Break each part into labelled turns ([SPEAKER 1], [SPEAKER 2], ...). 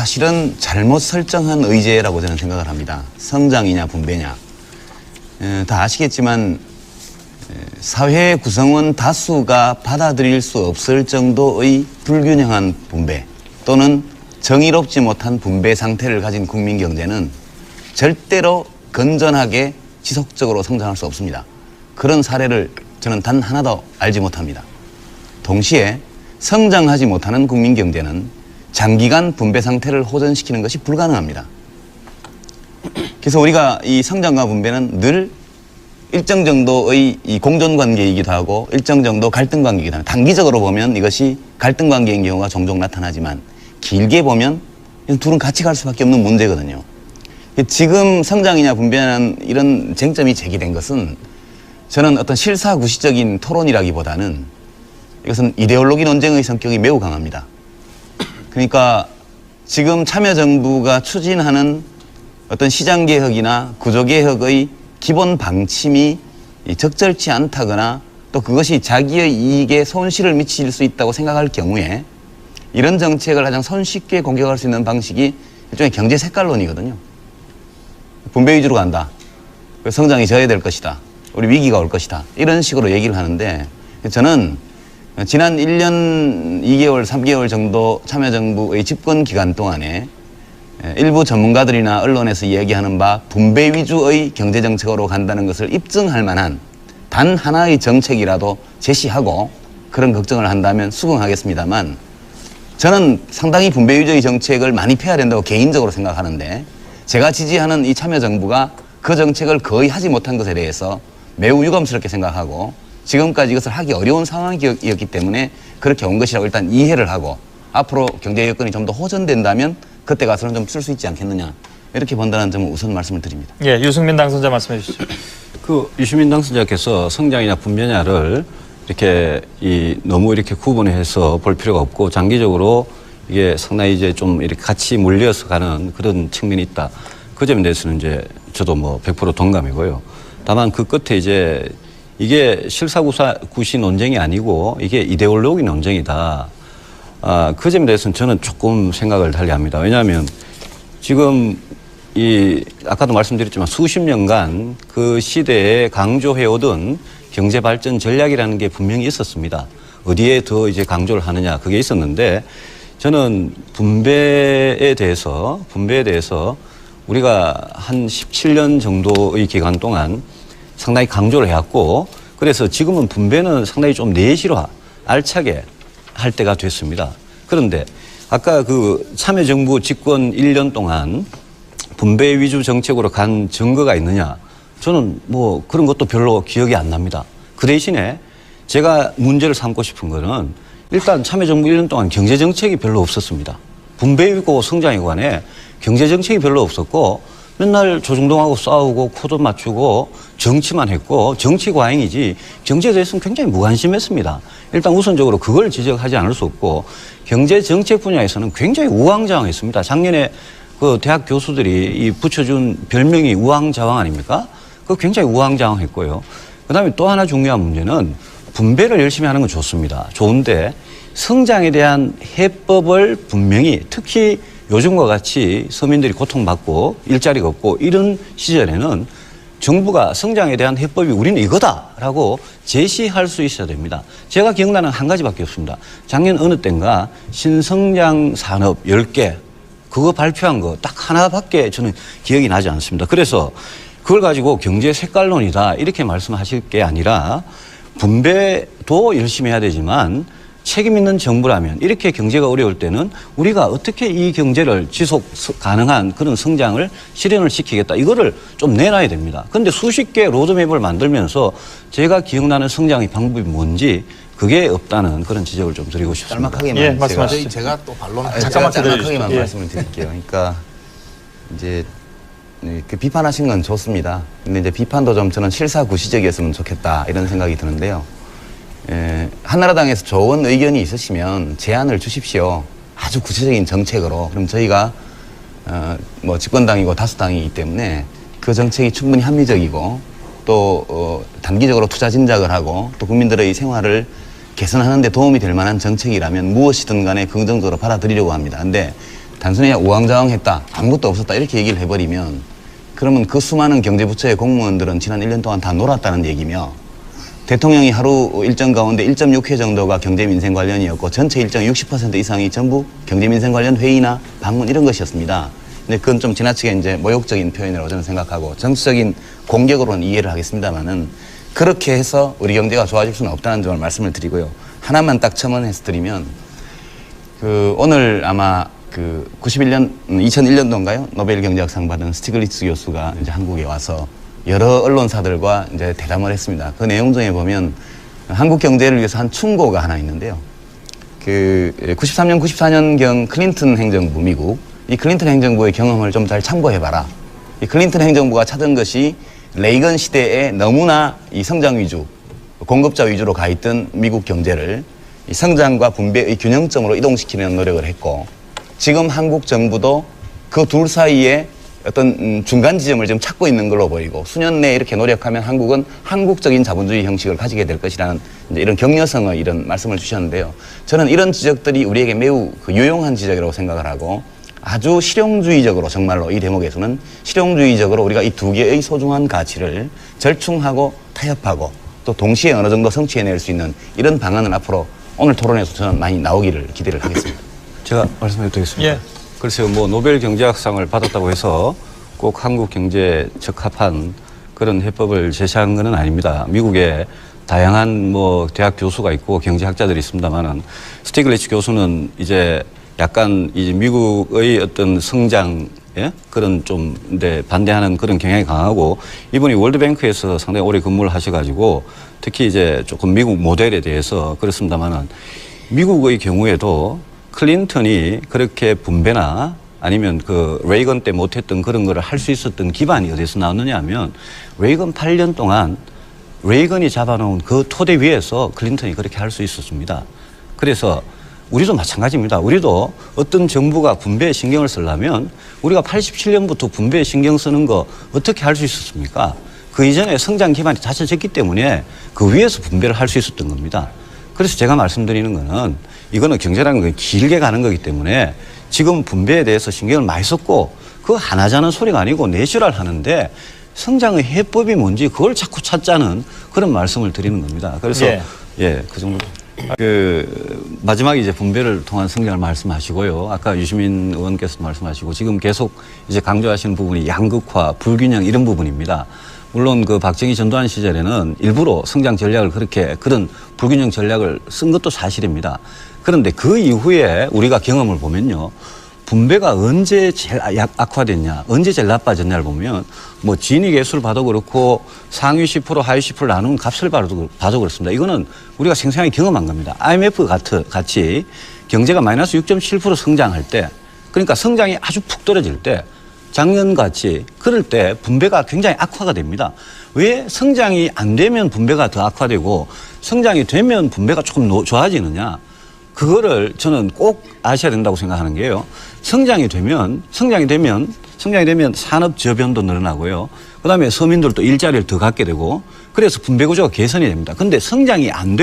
[SPEAKER 1] 사실은 잘못 설정한 의제라고 저는 생각을 합니다. 성장이냐 분배냐. 다 아시겠지만 사회 구성원 다수가 받아들일 수 없을 정도의 불균형한 분배 또는 정의롭지 못한 분배 상태를 가진 국민 경제는 절대로 건전하게 지속적으로 성장할 수 없습니다. 그런 사례를 저는 단 하나도 알지 못합니다. 동시에 성장하지 못하는 국민 경제는 장기간 분배 상태를 호전시키는 것이 불가능합니다. 그래서 우리가 이 성장과 분배는 늘 일정 정도의 이 공존관계이기도 하고 일정 정도 갈등관계이기도 합니다. 단기적으로 보면 이것이 갈등관계인 경우가 종종 나타나지만 길게 보면 둘은 같이 갈 수밖에 없는 문제거든요. 지금 성장이냐 분배냐는 이런 쟁점이 제기된 것은 저는 어떤 실사구시적인 토론이라기보다는 이것은 이데올로기 논쟁의 성격이 매우 강합니다. 그러니까 지금 참여정부가 추진하는 어떤 시장개혁이나 구조개혁의 기본 방침이 적절치 않다거나 또 그것이 자기의 이익에 손실을 미칠 수 있다고 생각할 경우에 이런 정책을 가장 손쉽게 공격할 수 있는 방식이 일종의 경제 색깔론이거든요. 분배 위주로 간다. 성장이 저해될 것이다. 우리 위기가 올 것이다. 이런 식으로 얘기를 하는데 저는 지난 1년 2개월, 3개월 정도 참여정부의 집권 기간 동안에 일부 전문가들이나 언론에서 얘기하는 바 분배 위주의 경제정책으로 간다는 것을 입증할 만한 단 하나의 정책이라도 제시하고 그런 걱정을 한다면 수긍하겠습니다만 저는 상당히 분배 위주의 정책을 많이 펴야 된다고 개인적으로 생각하는데 제가 지지하는 이 참여정부가 그 정책을 거의 하지 못한 것에 대해서 매우 유감스럽게 생각하고 지금까지 이것을 하기 어려운 상황이었기 때문에 그렇게 온 것이라고 일단 이해를 하고 앞으로 경제 여건이 좀 더 호전된다면 그때 가서는 좀 쓸 수 있지 않겠느냐 이렇게 본다는 점을 우선 말씀을 드립니다.
[SPEAKER 2] 예, 유승민 당선자 말씀해 주시죠.
[SPEAKER 3] 유시민 당선자께서 성장이냐 분배냐를 이렇게 너무 이렇게 구분해서 볼 필요가 없고 장기적으로 이게 상당히 이제 좀 이렇게 같이 물려서 가는 그런 측면이 있다. 그 점에 대해서는 이제 저도 뭐 100% 동감이고요. 다만 그 끝에 이제 이게 실사구시 논쟁이 아니고 이게 이데올로기 논쟁이다. 그 점에 대해서는 저는 조금 생각을 달리합니다. 왜냐하면 지금 아까도 말씀드렸지만 수십 년간 그 시대에 강조해오던 경제발전 전략이라는 게 분명히 있었습니다. 어디에 더 이제 강조를 하느냐 그게 있었는데 저는 분배에 대해서 우리가 한 17년 정도의 기간 동안 상당히 강조를 해왔고 그래서 지금은 분배는 상당히 좀 내실화, 알차게 할 때가 됐습니다. 그런데 아까 그 참여정부 집권 1년 동안 분배 위주 정책으로 간 증거가 있느냐 저는 뭐 그런 것도 별로 기억이 안 납니다. 그 대신에 제가 문제를 삼고 싶은 거는 일단 참여정부 1년 동안 경제정책이 별로 없었습니다. 분배이고 성장에 관해 경제정책이 별로 없었고 맨날 조중동하고 싸우고 코도 맞추고 정치만 했고 정치 과잉이지 경제에 대해서는 굉장히 무관심했습니다. 일단 우선적으로 그걸 지적하지 않을 수 없고 경제정책 분야에서는 굉장히 우왕좌왕했습니다. 작년에 그 대학 교수들이 붙여준 별명이 우왕좌왕 아닙니까? 그거 굉장히 우왕좌왕했고요. 그다음에 또 하나 중요한 문제는 분배를 열심히 하는 건 좋습니다. 좋은데 성장에 대한 해법을 분명히 특히 요즘과 같이 서민들이 고통받고 일자리가 없고 이런 시절에는 정부가 성장에 대한 해법이 우리는 이거다라고 제시할 수 있어야 됩니다. 제가 기억나는 한 가지밖에 없습니다. 작년 어느 때인가 신성장 산업 10개 그거 발표한 거 딱 하나밖에 저는 기억이 나지 않습니다. 그래서 그걸 가지고 경제 색깔론이다 이렇게 말씀하실 게 아니라 분배도 열심히 해야 되지만 책임 있는 정부라면 이렇게 경제가 어려울 때는 우리가 어떻게 이 경제를 지속 가능한 그런 성장을 실현을 시키겠다. 이거를 좀 내놔야 됩니다. 그런데 수십 개 로드맵을 만들면서 제가 기억나는 성장의 방법이 뭔지 그게 없다는 그런 지적을 좀 드리고 싶습니다.
[SPEAKER 1] 짤막하게만
[SPEAKER 2] 예, 말씀하시죠.
[SPEAKER 4] 제가 또 반론
[SPEAKER 2] 잠깐만
[SPEAKER 1] 짤막하게만
[SPEAKER 2] 예.
[SPEAKER 1] 말씀을 드릴게요. 그러니까 이제 그 비판하신 건 좋습니다. 근데 이제 비판도 좀 저는 실사구시적이었으면 좋겠다 이런 생각이 드는데요. 한나라당에서 좋은 의견이 있으시면 제안을 주십시오. 아주 구체적인 정책으로. 그럼 저희가 뭐 집권당이고 다수당이기 때문에 그 정책이 충분히 합리적이고 또 단기적으로 투자 진작을 하고 또 국민들의 생활을 개선하는 데 도움이 될 만한 정책이라면 무엇이든 간에 긍정적으로 받아들이려고 합니다. 근데 단순히 우왕좌왕했다, 아무것도 없었다 이렇게 얘기를 해버리면 그러면 그 수많은 경제부처의 공무원들은 지난 1년 동안 다 놀았다는 얘기며 대통령이 하루 일정 가운데 1.6회 정도가 경제민생 관련이었고 전체 일정 60% 이상이 전부 경제민생 관련 회의나 방문 이런 것이었습니다. 근데 그건 좀 지나치게 이제 모욕적인 표현이라고 저는 생각하고 정치적인 공격으로는 이해를 하겠습니다만은 그렇게 해서 우리 경제가 좋아질 수는 없다는 점을 말씀을 드리고요. 하나만 딱 첨언해서 드리면 오늘 아마 2001년도인가요? 노벨 경제학상 받은 스티글리츠 교수가 이제 한국에 와서 여러 언론사들과 이제 대담을 했습니다. 그 내용 중에 보면 한국 경제를 위해서 한 충고가 하나 있는데요. 93년, 94년경 클린턴 행정부 미국, 이 클린턴 행정부의 경험을 좀 잘 참고해봐라. 이 클린턴 행정부가 찾은 것이 레이건 시대에 너무나 이 성장 위주, 공급자 위주로 가 있던 미국 경제를 이 성장과 분배의 균형점으로 이동시키는 노력을 했고, 지금 한국 정부도 그 둘 사이에 어떤 중간 지점을 지금 찾고 있는 걸로 보이고, 수년 내에 이렇게 노력하면 한국은 한국적인 자본주의 형식을 가지게 될 것이라는 이제 이런 격려성의 이런 말씀을 주셨는데요. 저는 이런 지적들이 우리에게 매우 유용한 지적이라고 생각을 하고, 아주 실용주의적으로, 정말로 이 대목에서는 실용주의적으로 우리가 이 두 개의 소중한 가치를 절충하고 타협하고 또 동시에 어느 정도 성취해낼 수 있는 이런 방안을 앞으로 오늘 토론에서 저는 많이 나오기를 기대를 하겠습니다.
[SPEAKER 3] 제가 말씀해도 되겠습니까?
[SPEAKER 2] 예.
[SPEAKER 3] 글쎄요, 노벨 경제학상을 받았다고 해서 꼭 한국 경제에 적합한 그런 해법을 제시한 것은 아닙니다. 미국에 다양한 대학 교수가 있고 경제학자들이 있습니다만은 스티글리츠 교수는 이제 약간 이제 미국의 어떤 성장 그런 좀 반대하는 그런 경향이 강하고, 이분이 월드뱅크에서 상당히 오래 근무를 하셔가지고 특히 이제 조금 미국 모델에 대해서 그렇습니다만은 미국의 경우에도 클린턴이 그렇게 분배나 아니면 레이건 때 못했던 그런 거를 할 수 있었던 기반이 어디서 나왔느냐 하면 레이건 8년 동안 레이건이 잡아놓은 그 토대 위에서 클린턴이 그렇게 할 수 있었습니다. 그래서 우리도 마찬가지입니다. 우리도 어떤 정부가 분배에 신경을 쓰려면 우리가 87년부터 분배에 신경 쓰는 거 어떻게 할 수 있었습니까? 그 이전에 성장 기반이 다져졌기 때문에 그 위에서 분배를 할 수 있었던 겁니다. 그래서 제가 말씀드리는 거는 이거는 경제라는 건 길게 가는 거기 때문에 지금 분배에 대해서 신경을 많이 썼고 그거 하나자는 소리가 아니고 내추럴 하는데 성장의 해법이 뭔지 그걸 자꾸 찾자는 그런 말씀을 드리는 겁니다. 그래서 그 정도. 마지막에 이제 분배를 통한 성장을 말씀하시고요. 아까 유시민 의원께서 말씀하시고 지금 계속 이제 강조하시는 부분이 양극화, 불균형 이런 부분입니다. 물론 박정희 전두환 시절에는 일부러 성장 전략을 그런 불균형 전략을 쓴 것도 사실입니다. 그런데 그 이후에 우리가 경험을 보면요. 분배가 언제 제일 악화됐냐, 언제 제일 나빠졌냐를 보면 진위계수를 봐도 그렇고 상위 10%, 하위 10% 나누는 값을 봐도 그렇습니다. 이거는 우리가 생생하게 경험한 겁니다. IMF 같이 경제가 마이너스 6.7% 성장할 때, 그러니까 성장이 아주 푹 떨어질 때, 작년같이 그럴 때 분배가 굉장히 악화가 됩니다. 왜 성장이 안 되면 분배가 더 악화되고 성장이 되면 분배가 조금 좋아지느냐? 그거를 저는 꼭 아셔야 된다고 생각하는 게요. 성장이 되면 산업 저변도 늘어나고요. 그다음에 서민들도 일자리를 더 갖게 되고 그래서 분배 구조가 개선이 됩니다. 근데 성장이 안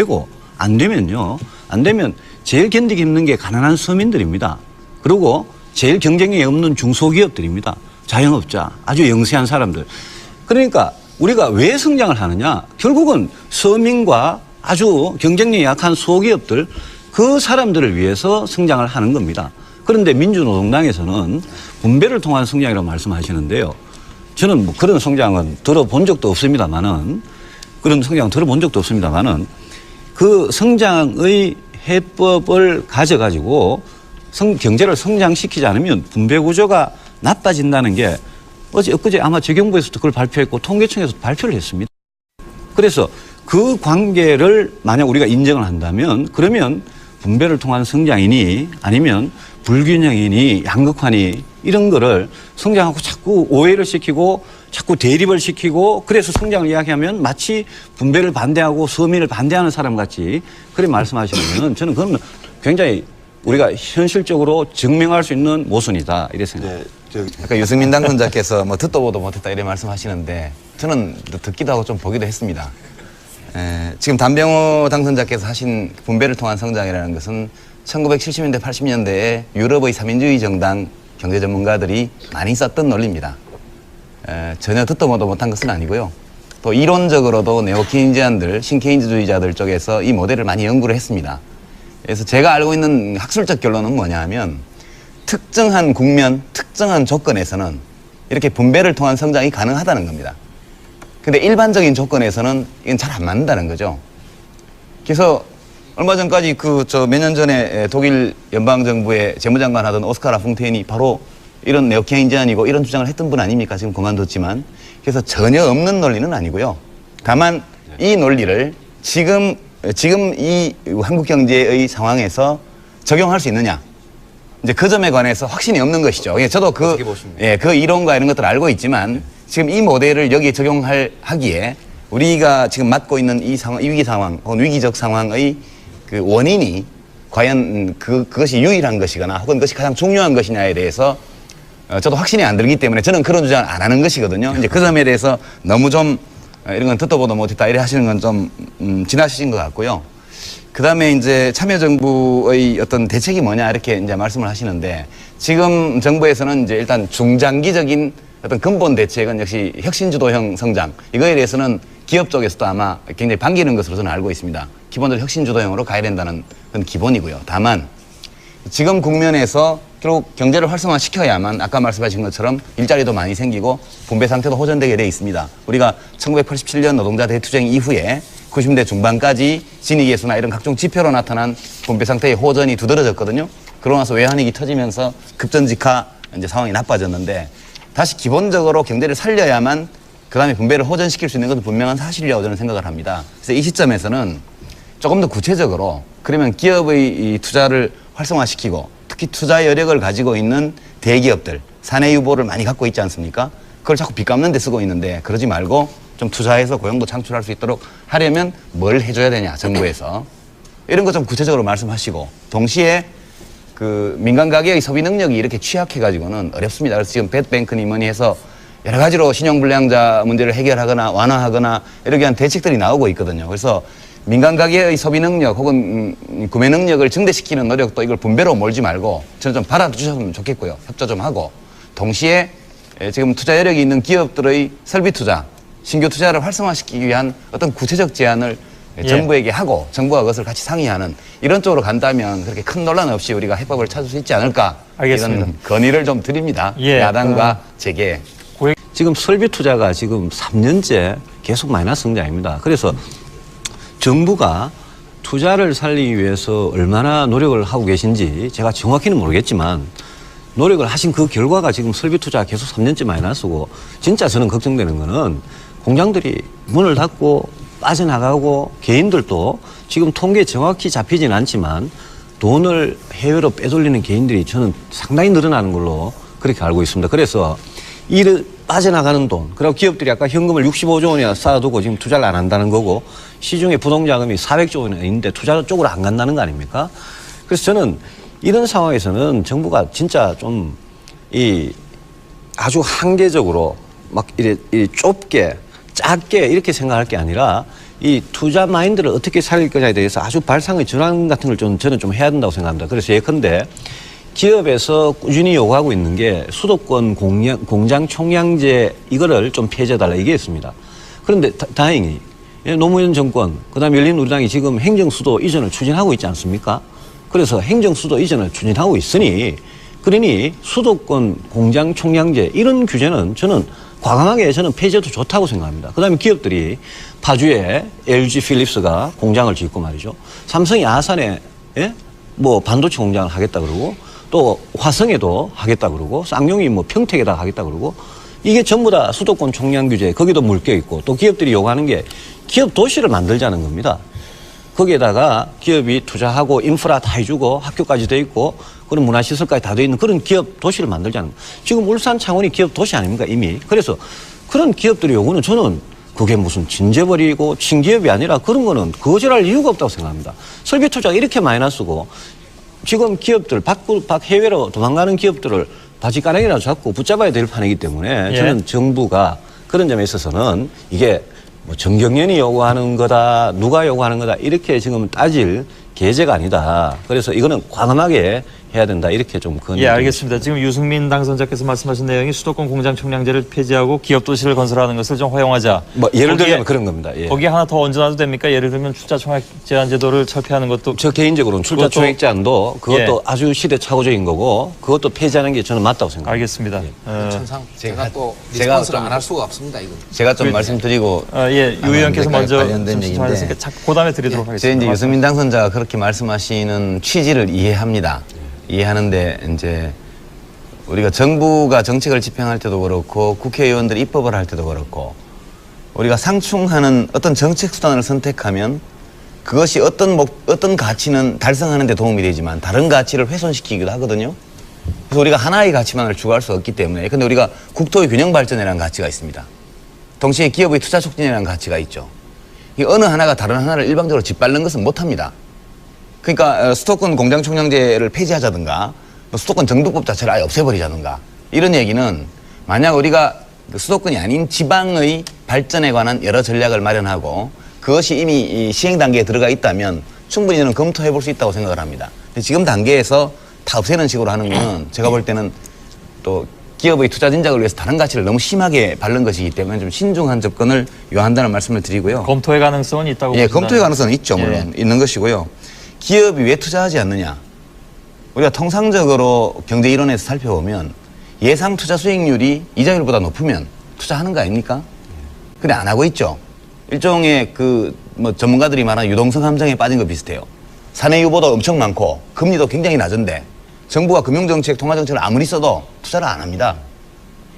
[SPEAKER 3] 되면 제일 견디기 힘든 게 가난한 서민들입니다. 그리고 제일 경쟁력이 없는 중소기업들입니다. 자영업자, 아주 영세한 사람들. 그러니까 우리가 왜 성장을 하느냐? 결국은 서민과 아주 경쟁력이 약한 소기업들, 그 사람들을 위해서 성장을 하는 겁니다. 그런데 민주노동당에서는 분배를 통한 성장이라고 말씀하시는데요. 저는 그런 성장은 들어본 적도 없습니다만은 그 성장의 해법을 가져가지고 경제를 성장시키지 않으면 분배 구조가 나빠진다는 게 엊그제 아마 재경부에서도 그걸 발표했고 통계청에서도 발표를 했습니다. 그래서 그 관계를 만약 우리가 인정을 한다면 그러면 분배를 통한 성장이니 아니면 불균형이니 양극화니 이런 거를 성장하고 자꾸 오해를 시키고 자꾸 대립을 시키고 그래서 성장을 이야기하면 마치 분배를 반대하고 서민을 반대하는 사람 같이 그렇게 말씀하시면 저는 그건 굉장히 우리가 현실적으로 증명할 수 있는 모순이다 이렇게 생각합니다.
[SPEAKER 1] 아까 유승민 당선자께서 듣도 보도 못했다 이렇게 말씀하시는데 저는 듣기도 하고 좀 보기도 했습니다. 지금 단병호 당선자께서 하신 분배를 통한 성장이라는 것은 1970년대, 80년대에 유럽의 삼인주의 정당 경제 전문가들이 많이 썼던 논리입니다. 전혀 듣도 보도 못한 것은 아니고요. 또 이론적으로도 네오케인지안들, 신케인즈주의자들 쪽에서 이 모델을 많이 연구를 했습니다. 그래서 제가 알고 있는 학술적 결론은 뭐냐 하면 특정한 국면, 특정한 조건에서는 이렇게 분배를 통한 성장이 가능하다는 겁니다. 근데 일반적인 조건에서는 이건 잘 안 맞는다는 거죠. 그래서 얼마 전까지 몇 년 전에 독일 연방정부의 재무장관 하던 오스카 라퐁테인이 바로 이런 네오케인지안이고 이런 주장을 했던 분 아닙니까? 지금 그만뒀지만. 그래서 전혀 없는 논리는 아니고요. 다만 이 논리를 지금 이 한국 경제의 상황에서 적용할 수 있느냐. 이제 그 점에 관해서 확신이 없는 것이죠. 저도 그 이론과 이런 것들을 알고 있지만 지금 이 모델을 여기에 적용하기에 우리가 지금 맞고 있는 이 상황, 위기 상황, 혹은 위기적 상황의 그 원인이 과연 그것이 유일한 것이거나 혹은 그것이 가장 중요한 것이냐에 대해서 저도 확신이 안 들기 때문에 저는 그런 주장을 안 하는 것이거든요. 이제 그 점에 대해서 너무 좀 이런 건 듣도 보도 못했다 이래 하시는 건 좀 지나치신 것 같고요. 그 다음에 이제 참여정부의 어떤 대책이 뭐냐 이렇게 이제 말씀을 하시는데 지금 정부에서는 이제 일단 중장기적인 어떤 근본 대책은 역시 혁신주도형 성장 이거에 대해서는 기업 쪽에서도 아마 굉장히 반기는 것으로 저는 알고 있습니다. 기본적으로 혁신주도형으로 가야 된다는 건 기본이고요. 다만 지금 국면에서 결국 경제를 활성화시켜야만 아까 말씀하신 것처럼 일자리도 많이 생기고 분배 상태도 호전되게 돼 있습니다. 우리가 1987년 노동자 대투쟁 이후에 90대 중반까지 진위계수나 이런 각종 지표로 나타난 분배 상태의 호전이 두드러졌거든요. 그러고 나서 외환위기 터지면서 급전직하 이제 상황이 나빠졌는데 다시 기본적으로 경제를 살려야만 그 다음에 분배를 호전시킬 수 있는 것은 분명한 사실이라고 저는 생각을 합니다. 그래서 이 시점에서는 조금 더 구체적으로 그러면 기업의 이 투자를 활성화시키고 특히 투자 여력을 가지고 있는 대기업들, 사내 유보를 많이 갖고 있지 않습니까? 그걸 자꾸 빚 갚는 데 쓰고 있는데 그러지 말고 좀 투자해서 고용도 창출할 수 있도록 하려면 뭘 해줘야 되냐, 정부에서. 이런 거 좀 구체적으로 말씀하시고 동시에 그 민간 가계의 소비 능력이 이렇게 취약해가지고는 어렵습니다. 그래서 지금 배드뱅크니 뭐니 해서 여러 가지로 신용불량자 문제를 해결하거나 완화하거나 이렇게 한 대책들이 나오고 있거든요. 그래서 민간 가계의 소비 능력 혹은 구매 능력을 증대시키는 노력도 이걸 분배로 몰지 말고 저는 좀 받아주셨으면 좋겠고요. 협조 좀 하고 동시에 지금 투자 여력이 있는 기업들의 설비 투자, 신규 투자를 활성화시키기 위한 어떤 구체적 제안을 정부에게 하고 정부가 그것을 같이 상의하는 이런 쪽으로 간다면 그렇게 큰 논란 없이 우리가 해법을 찾을 수 있지 않을까.
[SPEAKER 2] 알겠습니다.
[SPEAKER 1] 이런 건의를 좀 드립니다. 야당과 제게.
[SPEAKER 3] 지금 설비 투자가 지금 3년째 계속 마이너스 성장입니다. 그래서 정부가 투자를 살리기 위해서 얼마나 노력을 하고 계신지 제가 정확히는 모르겠지만 노력을 하신 그 결과가 지금 설비 투자가 계속 3년째 마이너스고 진짜 저는 걱정되는 거는 공장들이 문을 닫고 빠져나가고 개인들도 지금 통계에 정확히 잡히진 않지만 돈을 해외로 빼돌리는 개인들이 저는 상당히 늘어나는 걸로 그렇게 알고 있습니다. 그래서 이 빠져나가는 돈, 그리고 기업들이 아까 현금을 65조 원이나 쌓아두고 지금 투자를 안 한다는 거고 시중에 부동자금이 400조 원이나 있는데 투자 쪽으로 안 간다는 거 아닙니까? 그래서 저는 이런 상황에서는 정부가 진짜 좀 아주 한계적으로 막 이래 좁게 작게 이렇게 생각할 게 아니라 이 투자 마인드를 어떻게 살릴 거냐에 대해서 아주 발상의 전환 같은 걸 저는 좀 해야 된다고 생각합니다. 그래서 예컨대 기업에서 꾸준히 요구하고 있는 게 수도권 공장 총량제 이거를 좀 폐지해달라 이게 있습니다. 그런데 다행히 노무현 정권 그다음에 열린우리당이 지금 행정수도 이전을 추진하고 있지 않습니까? 그래서 행정수도 이전을 추진하고 있으니 그러니 수도권 공장 총량제 이런 규제는 저는 과감하게 저는 폐지해도 좋다고 생각합니다. 그다음에 기업들이 파주에 LG 필립스가 공장을 짓고 말이죠. 삼성이 아산에 뭐 반도체 공장을 하겠다 그러고 또 화성에도 하겠다 그러고 쌍용이 뭐 평택에다 하겠다 그러고 이게 전부 다 수도권 총량 규제 거기도 물겨 있고 또 기업들이 요구하는 게 기업 도시를 만들자는 겁니다. 거기에다가 기업이 투자하고 인프라 다 해주고 학교까지 돼 있고 그런 문화시설까지 다 돼 있는 그런 기업 도시를 만들자는 거예요. 지금 울산 창원이 기업 도시 아닙니까 이미. 그래서 그런 기업들의 요구는 저는 그게 무슨 진재벌이고 친기업이 아니라 그런 거는 거절할 이유가 없다고 생각합니다. 설비 투자가 이렇게 마이너스고 지금 기업들 해외로 도망가는 기업들을 바지가랑이라도 잡고 붙잡아야 될 판이기 때문에 저는 정부가 그런 점에 있어서는 이게 뭐 정경련이 요구하는 거다 누가 요구하는 거다 이렇게 지금 따질 계제가 아니다. 그래서 이거는 과감하게 해야 된다. 이렇게 좀
[SPEAKER 2] 예, 알겠습니다. 지금 유승민 당선자께서 말씀하신 내용이 수도권 공장 총량제를 폐지하고 기업 도시를 건설하는 것을 좀 허용하자.
[SPEAKER 3] 뭐 예를
[SPEAKER 2] 거기에-
[SPEAKER 3] 들면 그런 겁니다. 예.
[SPEAKER 2] 거기에 하나 더 얹어놔도 됩니까? 예를 들면 출자 총액 제한 제도를 철폐하는 것도
[SPEAKER 3] 저 개인적으로는 출자
[SPEAKER 2] 그것도-
[SPEAKER 3] 총액 제한도 그것도
[SPEAKER 2] 예.
[SPEAKER 3] 아주 시대착오적인 거고 그것도 폐지하는 게 저는 맞다고 생각합니다.
[SPEAKER 2] 알겠습니다.
[SPEAKER 4] 천상 제가 또
[SPEAKER 1] 제가
[SPEAKER 4] 리스폰스를
[SPEAKER 1] 좀-
[SPEAKER 4] 안 할 수가 없습니다. 이거.
[SPEAKER 1] 제가 좀 말씀드리고
[SPEAKER 2] 예, 유 의원께서 먼저
[SPEAKER 1] 관련된
[SPEAKER 2] 좀
[SPEAKER 1] 얘기인데
[SPEAKER 2] 신청하셨으니까 그 다음에 드리도록
[SPEAKER 1] 제
[SPEAKER 2] 하겠습니다.
[SPEAKER 1] 이제 유승민 당선자가 그렇게 말씀하시는 취지를 이해합니다. 이해하는데 이제 우리가 정부가 정책을 집행할 때도 그렇고 국회의원들이 입법을 할 때도 그렇고 우리가 상충하는 어떤 정책 수단을 선택하면 그것이 어떤 가치는 달성하는 데 도움이 되지만 다른 가치를 훼손시키기도 하거든요. 그래서 우리가 하나의 가치만을 추구할 수 없기 때문에 근데 우리가 국토의 균형 발전이라는 가치가 있습니다. 동시에 기업의 투자 촉진이라는 가치가 있죠. 이 어느 하나가 다른 하나를 일방적으로 짓밟는 것은 못합니다. 그러니까 수도권 공장 총량제를 폐지하자든가 뭐 수도권 정비법 자체를 아예 없애버리자든가 이런 얘기는 만약 우리가 그 수도권이 아닌 지방의 발전에 관한 여러 전략을 마련하고 그것이 이미 이 시행 단계에 들어가 있다면 충분히 저는 검토해 볼 수 있다고 생각을 합니다. 근데 지금 단계에서 다 없애는 식으로 하는 거는 제가 볼 때는 또 기업의 투자 진작을 위해서 다른 가치를 너무 심하게 바른 것이기 때문에 좀 신중한 접근을 요한다는 말씀을 드리고요.
[SPEAKER 2] 검토의 가능성은 있다고
[SPEAKER 1] 예,
[SPEAKER 2] 보신다는-
[SPEAKER 1] 검토의 가능성은 있죠, 물론. 있는 것이고요. 기업이 왜 투자하지 않느냐? 우리가 통상적으로 경제 이론에서 살펴보면 예상 투자 수익률이 이자율보다 높으면 투자하는 거 아닙니까? 근데 안 하고 있죠. 일종의 뭐 전문가들이 말하는 유동성 함정에 빠진 거 비슷해요. 사내 유보도 엄청 많고 금리도 굉장히 낮은데 정부가 금융정책, 통화정책을 아무리 써도 투자를 안 합니다.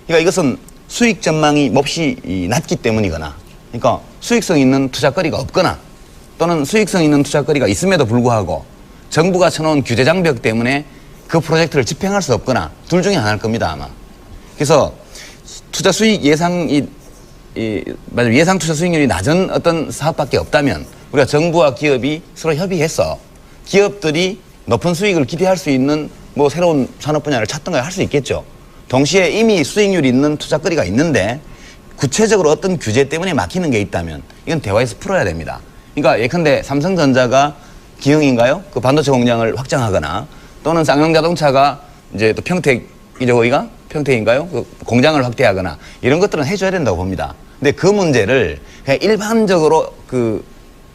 [SPEAKER 1] 그러니까 이것은 수익 전망이 몹시 낮기 때문이거나 그러니까 수익성 있는 투자거리가 없거나 또는 수익성 있는 투자거리가 있음에도 불구하고 정부가 쳐놓은 규제 장벽 때문에 그 프로젝트를 집행할 수 없거나 둘 중에 하나일 겁니다, 아마. 그래서 투자 수익 예상이 예상 투자 수익률이 낮은 어떤 사업밖에 없다면 우리가 정부와 기업이 서로 협의해서 기업들이 높은 수익을 기대할 수 있는 뭐 새로운 산업 분야를 찾던가 할 수 있겠죠. 동시에 이미 수익률이 있는 투자거리가 있는데 구체적으로 어떤 규제 때문에 막히는 게 있다면 이건 대화에서 풀어야 됩니다. 그러니까 예컨대 삼성전자가 기흥인가요? 그 반도체 공장을 확장하거나 또는 쌍용자동차가 이제 또 평택이죠, 거기가? 평택인가요? 그 공장을 확대하거나 이런 것들은 해줘야 된다고 봅니다. 근데 그 문제를 그냥 일반적으로 그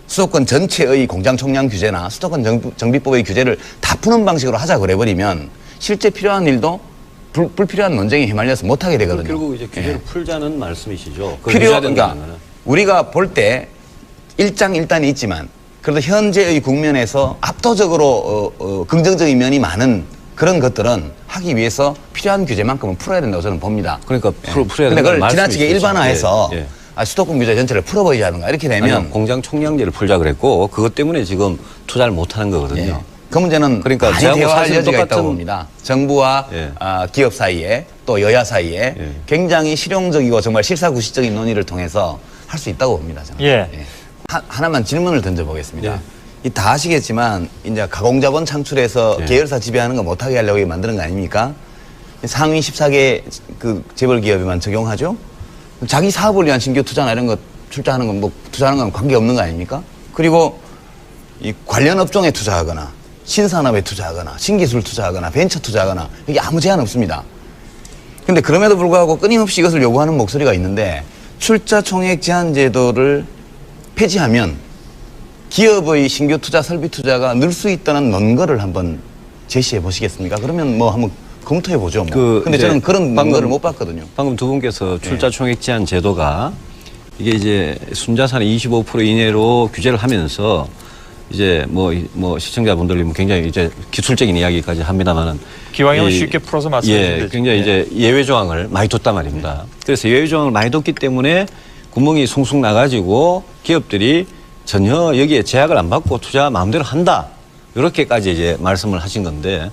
[SPEAKER 1] 수도권 전체의 공장 총량 규제나 수도권 정비법의 규제를 다 푸는 방식으로 하자 그래버리면 실제 필요한 일도 불필요한 논쟁에 휘말려서 못하게 되거든요.
[SPEAKER 3] 결국 이제 규제를
[SPEAKER 1] 예.
[SPEAKER 3] 풀자는 말씀이시죠.
[SPEAKER 1] 그러니까 우리가 볼 때 일장일단이 있지만 그래도 현재의 국면에서 압도적으로 긍정적인 면이 많은 그런 것들은 하기 위해서 필요한 규제만큼은 풀어야 된다고 저는 봅니다.
[SPEAKER 3] 그러니까 풀어야
[SPEAKER 1] 근데 그걸
[SPEAKER 3] 된다는
[SPEAKER 1] 지나치게
[SPEAKER 3] 말씀이시죠.
[SPEAKER 1] 일반화해서
[SPEAKER 3] 예, 예.
[SPEAKER 1] 수도권 규제 전체를 풀어버리자든가 이렇게 되면
[SPEAKER 3] 아니요, 공장 총량제를 풀자 그랬고 그것 때문에 지금 투자를 못 하는 거거든요.
[SPEAKER 1] 예. 그 문제는
[SPEAKER 3] 그러니까
[SPEAKER 1] 많이
[SPEAKER 3] 저하고
[SPEAKER 1] 대화할
[SPEAKER 3] 사실은
[SPEAKER 1] 여지가 있다고
[SPEAKER 3] 똑같은-
[SPEAKER 1] 봅니다. 정부와
[SPEAKER 3] 예.
[SPEAKER 1] 기업 사이에 또 여야 사이에
[SPEAKER 3] 예.
[SPEAKER 1] 굉장히 실용적이고 정말 실사구시적인 논의를 통해서 할 수 있다고 봅니다. 저는.
[SPEAKER 2] 예.
[SPEAKER 1] 하나만 질문을 던져보겠습니다.
[SPEAKER 3] 예.
[SPEAKER 1] 이 다 아시겠지만 이제 가공자본 창출해서
[SPEAKER 3] 예.
[SPEAKER 1] 계열사 지배하는 거 못하게 하려고 만드는 거 아닙니까? 상위 14개 그 재벌 기업에만 적용하죠. 자기 사업을 위한 신규 투자나 이런 거 출자하는 건 뭐 투자하는 건 관계 없는 거 아닙니까? 그리고 이 관련 업종에 투자하거나 신산업에 투자하거나 신기술 투자하거나 벤처 투자하거나 이게 아무 제한 없습니다. 근데 그럼에도 불구하고 끊임없이 이것을 요구하는 목소리가 있는데 출자 총액 제한 제도를 폐지하면 기업의 신규 투자, 설비 투자가 늘 수 있다는 논거를 한번 제시해 보시겠습니까? 그러면 뭐 한번 검토해 보죠. 뭐. 근데 저는 그런 논거를 못 봤거든요.
[SPEAKER 3] 방금 두 분께서 출자 총액 제한 제도가 이게 이제 순자산의 25% 이내로 규제를 하면서 이제 뭐 시청자분들이 굉장히 이제 기술적인 이야기까지 합니다만은
[SPEAKER 2] 기왕이면 쉽게 풀어서 말씀해 주시면 되죠.
[SPEAKER 3] 굉장히 이제 예외 조항을 많이 뒀단 말입니다. 그래서 예외 조항을 많이 뒀기 때문에 구멍이 숭숭 나가지고 기업들이 전혀 여기에 제약을 안 받고 투자 마음대로 한다. 이렇게까지 이제 말씀을 하신 건데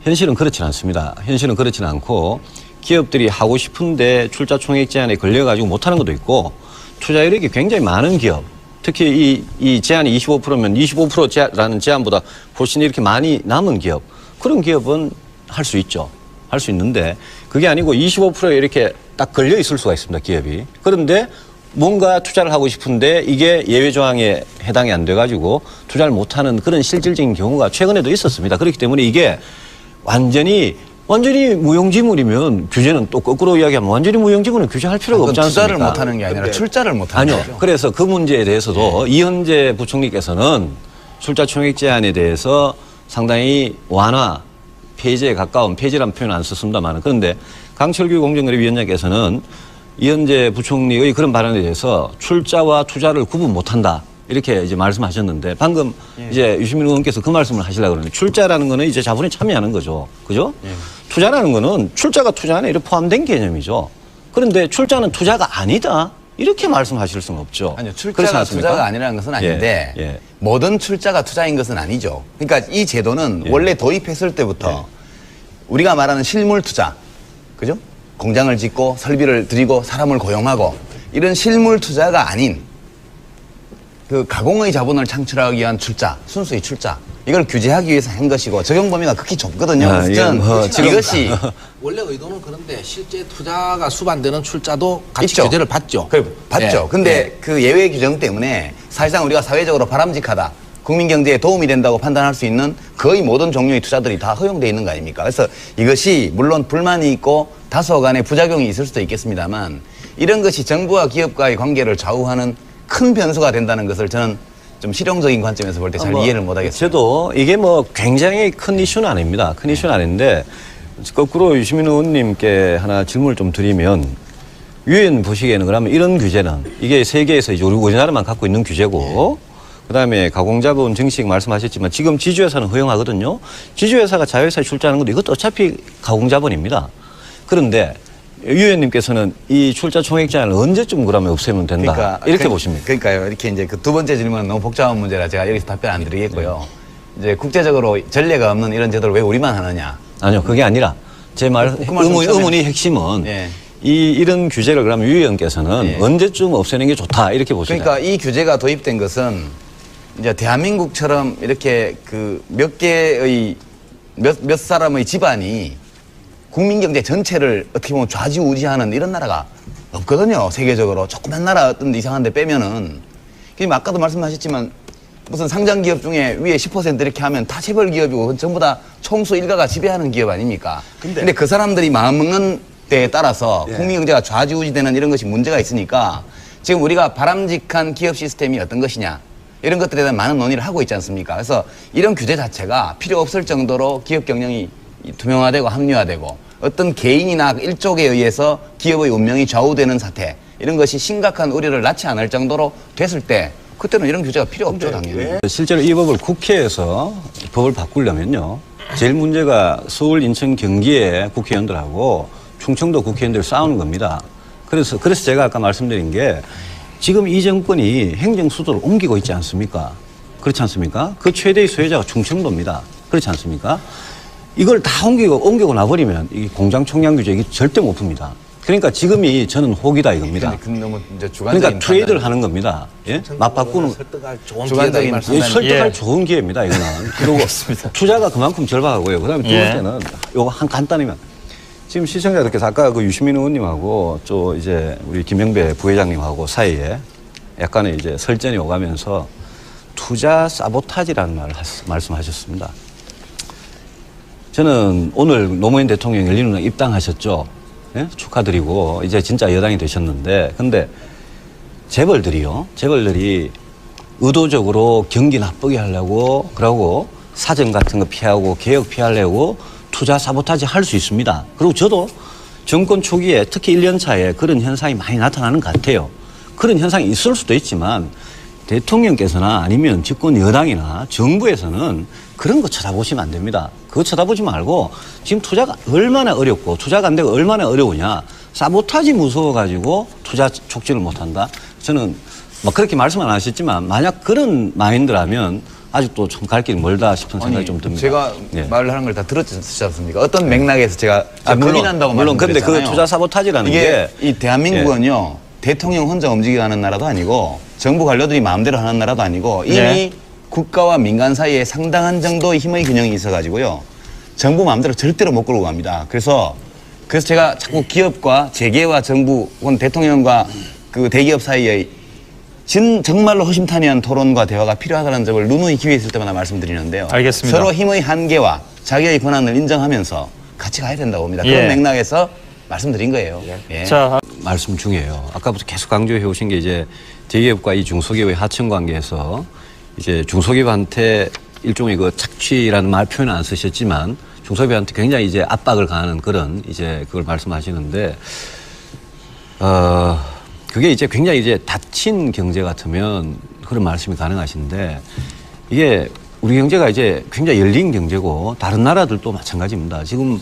[SPEAKER 3] 현실은 그렇지는 않습니다. 현실은 그렇지는 않고 기업들이 하고 싶은데 출자 총액 제한에 걸려가지고 못하는 것도 있고 투자 이력이 굉장히 많은 기업 특히 이 제한이 25%면 25%라는 제한보다 훨씬 이렇게 많이 남은 기업 그런 기업은 할 수 있죠. 할 수 있는데 그게 아니고 25%에 이렇게 딱 걸려 있을 수가 있습니다. 기업이. 그런데 뭔가 투자를 하고 싶은데 이게 예외 조항에 해당이 안 돼가지고 투자를 못하는 그런 실질적인 경우가 최근에도 있었습니다. 그렇기 때문에 이게 완전히 무용지물이면 규제는 또 거꾸로 이야기하면 완전히 무용지물은 규제할 필요가 없지 않습니까?
[SPEAKER 1] 투자를 못하는 게 아니라 출자를 못하는
[SPEAKER 3] 아니요.
[SPEAKER 1] 거죠.
[SPEAKER 3] 그래서 그 문제에 대해서도 이현재 부총리께서는 출자 총액 제한에 대해서 상당히 완화, 폐지에 가까운 폐지라는 표현 안 썼습니다만 그런데 강철규 공정거래위원장께서는 이현재 부총리의 그런 발언에 대해서 출자와 투자를 구분 못한다. 이렇게 이제 말씀하셨는데 방금 이제 유시민 의원께서 그 말씀을 하시려고 그러는데 출자라는 거는 이제 자본에 참여하는 거죠. 그죠? 투자라는 거는 출자가 투자 안에 이렇게 포함된 개념이죠. 그런데 출자는 투자가 아니다. 이렇게 말씀하실 수는 없죠.
[SPEAKER 1] 아니요,
[SPEAKER 3] 그렇지
[SPEAKER 1] 출자가
[SPEAKER 3] 않습니까?
[SPEAKER 1] 투자가 아니라는 것은 아닌데
[SPEAKER 3] 예.
[SPEAKER 1] 모든 출자가 투자인 것은 아니죠. 그러니까 이 제도는 원래 도입했을 때부터 우리가 말하는 실물 투자, 그죠? 공장을 짓고 설비를 들이고 사람을 고용하고 이런 실물 투자가 아닌 그 가공의 자본을 창출하기 위한 출자, 순수의 출자 이걸 규제하기 위해서 한 것이고 적용 범위가 극히 좁거든요.
[SPEAKER 3] 아,
[SPEAKER 1] 그래서 저는
[SPEAKER 3] 지금
[SPEAKER 1] 이것이
[SPEAKER 4] 원래 의도는 그런데 실제 투자가 수반되는 출자도 같이
[SPEAKER 1] 있죠.
[SPEAKER 4] 규제를 받죠.
[SPEAKER 1] 받죠.
[SPEAKER 4] 예.
[SPEAKER 1] 근데
[SPEAKER 4] 예.
[SPEAKER 1] 그 예외 규정 때문에 사실상 우리가 사회적으로 바람직하다. 국민 경제에 도움이 된다고 판단할 수 있는 거의 모든 종류의 투자들이 다 허용되어 있는 거 아닙니까? 그래서 이것이 물론 불만이 있고 다소 간의 부작용이 있을 수도 있겠습니다만 이런 것이 정부와 기업과의 관계를 좌우하는 큰 변수가 된다는 것을 저는 좀 실용적인 관점에서 볼 때 잘 이해를 못 하겠습니다.
[SPEAKER 3] 저도 이게 뭐 굉장히 큰 이슈는 아닙니다. 큰 이슈는 아닌데 거꾸로 유시민 의원님께 하나 질문을 좀 드리면 유엔 보시기에는 그러면 이런 규제는 이게 세계에서 이제 우리나라만 갖고 있는 규제고 그다음에 가공자본 증식 말씀하셨지만 지금 지주회사는 허용하거든요. 지주회사가 자회사에 출자하는 것도 이것도 어차피 가공자본입니다. 그런데 유 의원님께서는 이 출자 총액 제한을 언제쯤 그러면 없애면 된다. 이렇게 보십니까?
[SPEAKER 1] 그러니까요. 이렇게 이제 그 두 번째 질문은 너무 복잡한 문제라 제가 여기서 답변 안 드리겠고요. 이제 국제적으로 전례가 없는 이런 제도를 왜 우리만 하느냐.
[SPEAKER 3] 아니요, 그게 아니라 제 말
[SPEAKER 1] 그 말씀
[SPEAKER 3] 의문의 핵심은
[SPEAKER 1] 예.
[SPEAKER 3] 이런 규제를 그러면 유 의원께서는
[SPEAKER 1] 예.
[SPEAKER 3] 언제쯤 없애는 게 좋다 이렇게 보시나요?
[SPEAKER 1] 그러니까 이 규제가 도입된 것은 이제 대한민국처럼 이렇게 그 몇 개의 몇 사람의 집안이 국민 경제 전체를 어떻게 보면 좌지우지하는 이런 나라가 없거든요. 세계적으로 조그만 나라 어떤 데 이상한 데 빼면은 그럼 아까도 말씀하셨지만 무슨 상장 기업 중에 위에 10% 이렇게 하면 다 재벌 기업이고 전부 다 총수 일가가 지배하는 기업 아닙니까? 근데 그 사람들이 마음 먹는 때에 따라서 국민 경제가 좌지우지되는 이런 것이 문제가 있으니까 지금 우리가 바람직한 기업 시스템이 어떤 것이냐 이런 것들에 대한 많은 논의를 하고 있지 않습니까? 그래서 이런 규제 자체가 필요 없을 정도로 기업 경영이 투명화되고 합리화되고 어떤 개인이나 일족에 의해서 기업의 운명이 좌우되는 사태 이런 것이 심각한 우려를 낳지 않을 정도로 됐을 때 그때는 이런 규제가 필요 없죠, 당연히.
[SPEAKER 3] 실제로 이 법을 국회에서 법을 바꾸려면요. 제일 문제가 서울, 인천, 경기의 국회의원들하고 충청도 국회의원들 싸우는 겁니다. 그래서 제가 아까 말씀드린 게 지금 이 정권이 행정 수도를 옮기고 있지 않습니까? 그렇지 않습니까? 그 최대의 소유자가 충청도입니다. 그렇지 않습니까? 이걸 다 옮기고 나버리면 이 공장 총량 규제 이게 절대 못 풉니다. 그러니까 지금이 저는 호기다 이겁니다.
[SPEAKER 1] 근데 너무 이제 주관적인
[SPEAKER 3] 그러니까 트레이드를 하는 겁니다. 예? 맞바꾸는
[SPEAKER 4] 설득할 좋은
[SPEAKER 1] 주관적인
[SPEAKER 4] 기회다 이
[SPEAKER 3] 예,
[SPEAKER 4] 말씀.
[SPEAKER 3] 설득할
[SPEAKER 2] 예.
[SPEAKER 3] 좋은 기회입니다. 이거는. 그리고 투자가 그만큼 절박하고요. 그다음에 두
[SPEAKER 2] 예.
[SPEAKER 3] 번째는 요거 한 간단히만 지금 시청자들께서 아까 그 유시민 의원님하고 또 이제 우리 김영배 부회장님하고 사이에 약간의 이제 설전이 오가면서 투자 사보타지라는 말을 말씀하셨습니다. 저는 오늘 노무현 대통령 열린우당 입당하셨죠. 예? 축하드리고 이제 진짜 여당이 되셨는데 근데 재벌들이 의도적으로 경기 나쁘게 하려고 그러고 사정 같은 거 피하고 개혁 피하려고 투자 사보타지 할 수 있습니다. 그리고 저도 정권 초기에 특히 1년 차에 그런 현상이 많이 나타나는 것 같아요. 그런 현상이 있을 수도 있지만 대통령께서나 아니면 집권 여당이나 정부에서는 그런 거 쳐다보시면 안 됩니다. 그거 쳐다보지 말고 지금 투자가 얼마나 어렵고 투자가 안 되고 얼마나 어려우냐. 사보타지 무서워가지고 투자 촉진을 못한다. 저는 뭐 그렇게 말씀 안 하셨지만 만약 그런 마인드라면 아직도 좀 갈 길이 멀다 싶은 생각이 좀 듭니다.
[SPEAKER 1] 제가
[SPEAKER 3] 예.
[SPEAKER 1] 말을 하는 걸 다 들었지 않습니까? 어떤 맥락에서 제가 겁이 난다고
[SPEAKER 3] 물론 근데
[SPEAKER 1] 말씀드렸잖아요.
[SPEAKER 3] 그 투자 사보타지라는
[SPEAKER 1] 이게
[SPEAKER 3] 게
[SPEAKER 1] 이 대한민국은요 대통령 혼자 움직이는 나라도 아니고 정부 관료들이 마음대로 하는 나라도 아니고 이미
[SPEAKER 2] 네.
[SPEAKER 1] 국가와 민간 사이에 상당한 정도의 힘의 균형이 있어가지고요 정부 마음대로 절대로 못 끌고 갑니다. 그래서 제가 자꾸 기업과 재계와 정부 혹은 대통령과 그 대기업 사이에 정말로 허심탄회한 토론과 대화가 필요하다는 점을 누누이 기회 있을 때마다 말씀드리는데요.
[SPEAKER 2] 알겠습니다.
[SPEAKER 1] 서로 힘의 한계와 자기의 권한을 인정하면서 같이 가야 된다고 봅니다.
[SPEAKER 2] 예.
[SPEAKER 1] 그런 맥락에서 말씀드린 거예요. 예.
[SPEAKER 2] 자,
[SPEAKER 3] 말씀 중이에요. 아까부터 계속 강조해 오신 게 이제 대기업과 이 중소기업의 하청 관계에서 이제 중소기업한테 일종의 그 착취라는 말 표현은 안 쓰셨지만 중소기업한테 굉장히 이제 압박을 가하는 그런 이제 그걸 말씀하시는데 그게 이제 굉장히 이제 닫힌 경제 같으면 그런 말씀이 가능하신데 이게 우리 경제가 이제 굉장히 열린 경제고 다른 나라들도 마찬가지입니다. 지금